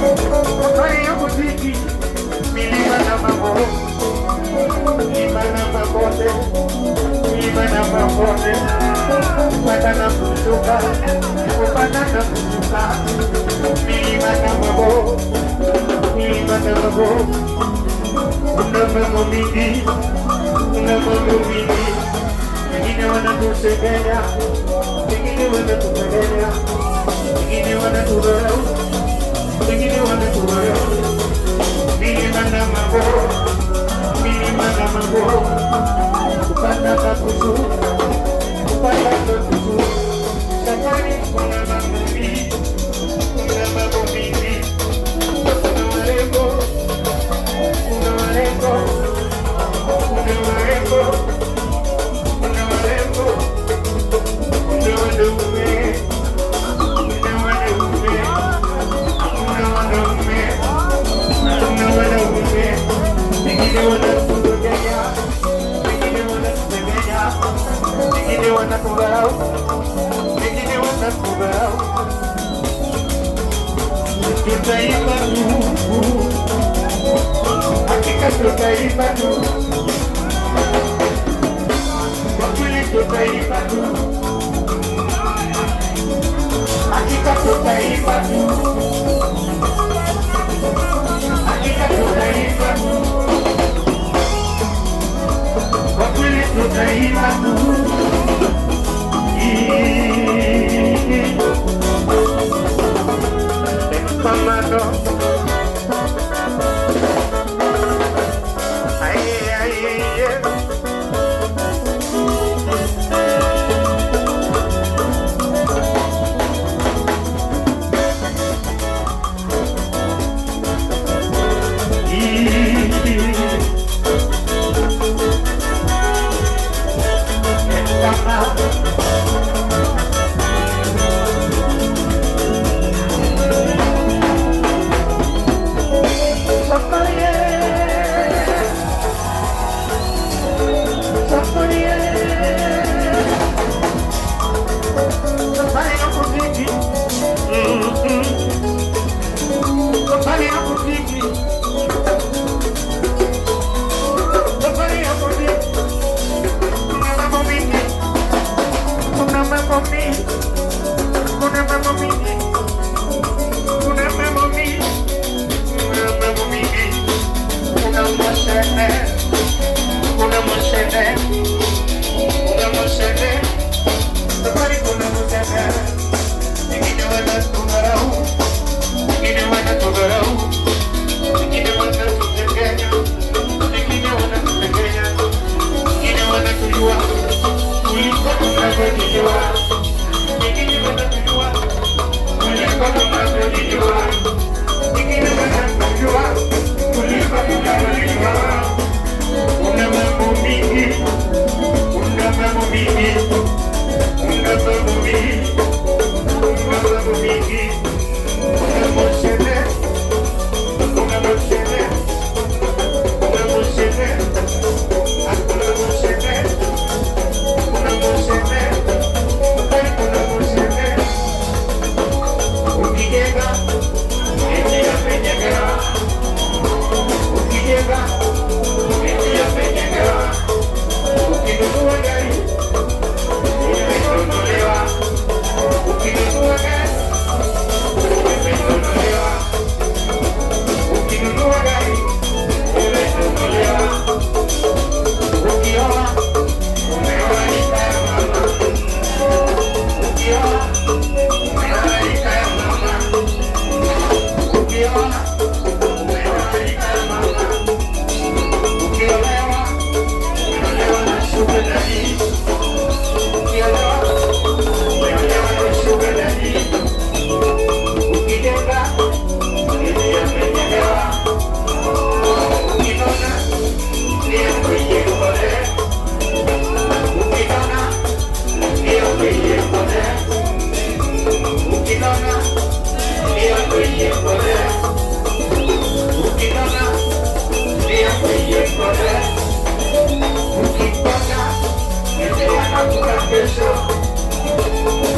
Safari ya muziki, milima na mabonde, milima na mabonde, milima na mabonde, kupanda na kushuka, kupanda na kushuka, milima na mabonde, milima na mabonde. Kuna mambo mingi, kuna mambo mingi, wengine wanatusemea, wengine wanatupelea, wengine wanatudharau, wengine wanatudharau. Milima na mabonde, milima na mabonde, kupanda na kushuka, kupanda na kushuka. Safari kuna mambo mingi, kuna mambo mingi, kuna warembo, kuna warembo, kuna warembo, kuna warembo, kuna wanaume, kuna wanaume, kuna wanaume, kuna wanaume, wengine wanatudanganya, wengine wanatudanganya, wengine wanatudharau, wengine wanatudharau. Tutaimba tu, hakika tutaimba tu, kwa kweli tutaimba tu, hakika tutaimba tu, hakika tutaimba tu, kwa kweli tutaimba tu. Mamado, ay, ay, ay.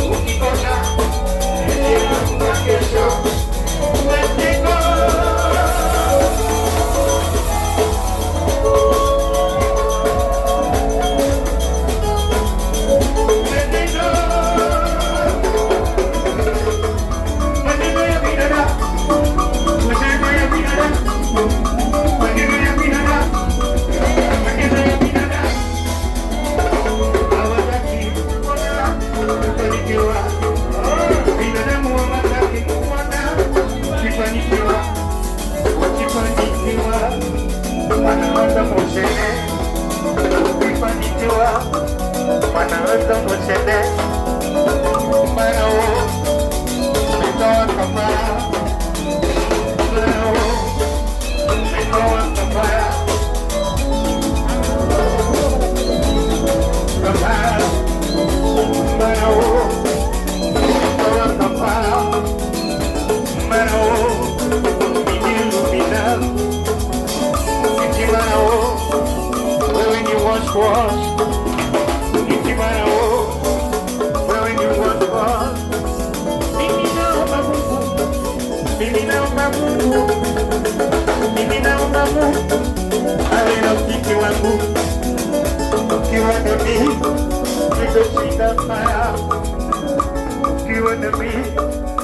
Ukikosa, kesho, ukifanikiwa, ukifanikiwa, wanaanza moshene, ukifanikiwa, wanaanza moshene, marao, metoa kafara, marao, metoa kafara, kafara, marao, metoa kafara, marao, ilumina, ikimarao, wewe ni wash wash, ikimarao, wewe ni wash wash. Mimi naomba Mungu, mimi naomba Mungu, mimi naomba Mungu awe rafiki wangu, ukiwa nami nitashinda haya, ukiwa nami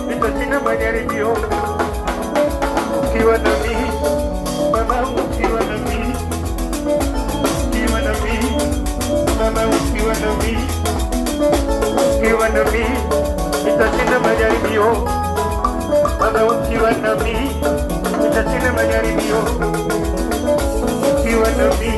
nitashinda majaribio, ukiwa nami Baba, ukiwa nami, ukiwa nami Baba, ukiwa nami, ukiwa nami nitashinda majaribio, Baba, ukiwa nami nitashinda majaribio, ukiwa nami